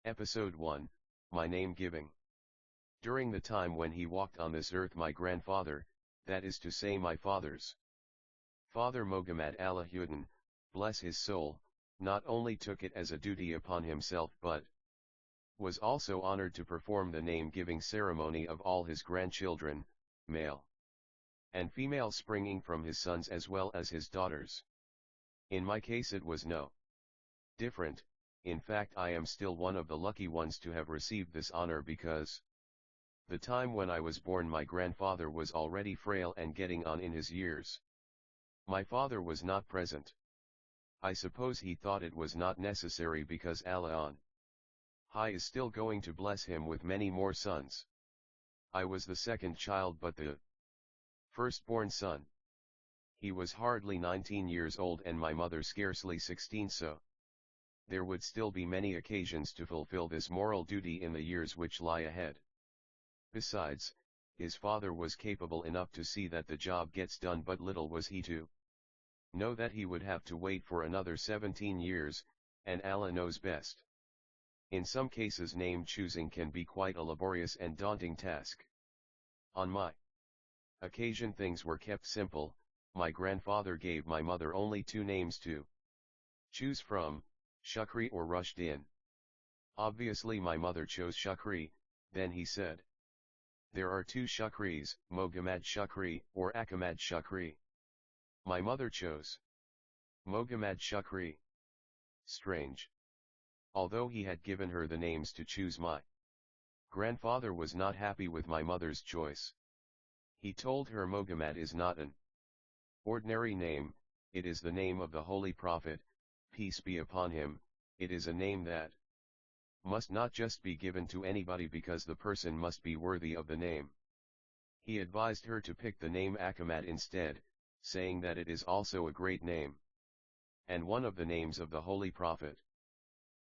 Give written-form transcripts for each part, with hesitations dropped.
Episode 1, My Name Giving. During the time when he walked on this earth, my grandfather, that is to say my father's father Mohammad Alahuddin, bless his soul, not only took it as a duty upon himself but was also honored to perform the name-giving ceremony of all his grandchildren, male and female, springing from his sons as well as his daughters. In my case it was no different. In fact, I am still one of the lucky ones to have received this honor, because the time when I was born my grandfather was already frail and getting on in his years. My father was not present. I suppose he thought it was not necessary, because Allah on high is still going to bless him with many more sons. I was the second child but the firstborn son. He was hardly 19 years old and my mother scarcely 16, so there would still be many occasions to fulfill this moral duty in the years which lie ahead. Besides, his father was capable enough to see that the job gets done, but little was he to know that he would have to wait for another 17 years, and Allah knows best. In some cases name choosing can be quite a laborious and daunting task. On my occasion things were kept simple. My grandfather gave my mother only 2 names to choose from, Shukri or Rushdin. Obviously my mother chose Shukri. Then he said, "There are 2 Shukris, Mohammad Shukri or Ahmad Shukri." My mother chose Mohammad Shukri. Strange. Although he had given her the names to choose, my grandfather was not happy with my mother's choice. He told her Mohammad is not an ordinary name, it is the name of the Holy Prophet, peace be upon him. It is a name that must not just be given to anybody, because the person must be worthy of the name. He advised her to pick the name Ahmad instead, saying that it is also a great name, and one of the names of the Holy Prophet.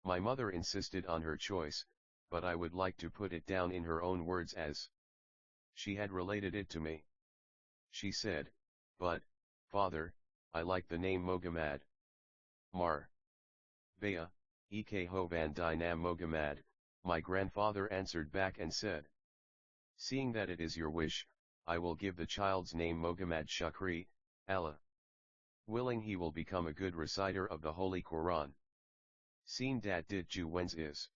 My mother insisted on her choice, but I would like to put it down in her own words as she had related it to me. She said, "But, father, I like the name Mohammad. Mar. Baya, Ek ho van dynam Mohammad." My grandfather answered back and said, "Seeing that it is your wish, I will give the child's name Mohammad Shukri. Allah willing, he will become a good reciter of the Holy Quran. Seen dat dit ju wens is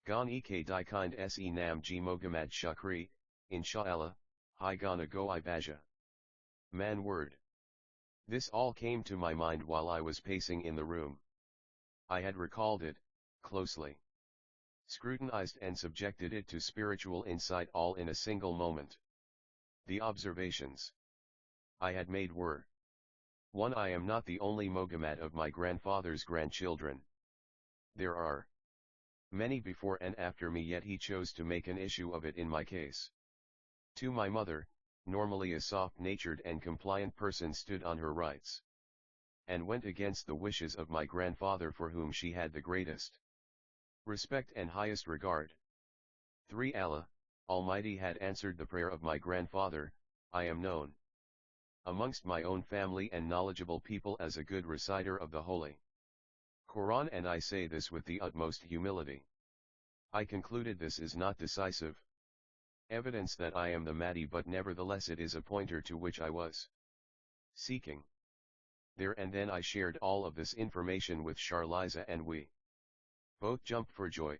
Gan ek di kind se nam ji Mohammad Shukri, inshallah, hi gana go I baja." Man word. This all came to my mind while I was pacing in the room. I had recalled it, closely scrutinized and subjected it to spiritual insight all in a single moment. The observations I had made were: 1. I am not the only Mohammad of my grandfather's grandchildren. There are many before and after me, yet he chose to make an issue of it in my case. 2. My mother, normally a soft-natured and compliant person, stood on her rights and went against the wishes of my grandfather, for whom she had the greatest respect and highest regard. 3. Allah Almighty had answered the prayer of my grandfather. I am known amongst my own family and knowledgeable people as a good reciter of the Holy Quran, and I say this with the utmost humility. I concluded this is not decisive evidence that I am the Mahdi, but nevertheless it is a pointer to which I was seeking. There and then I shared all of this information with Charliza, and we both jumped for joy.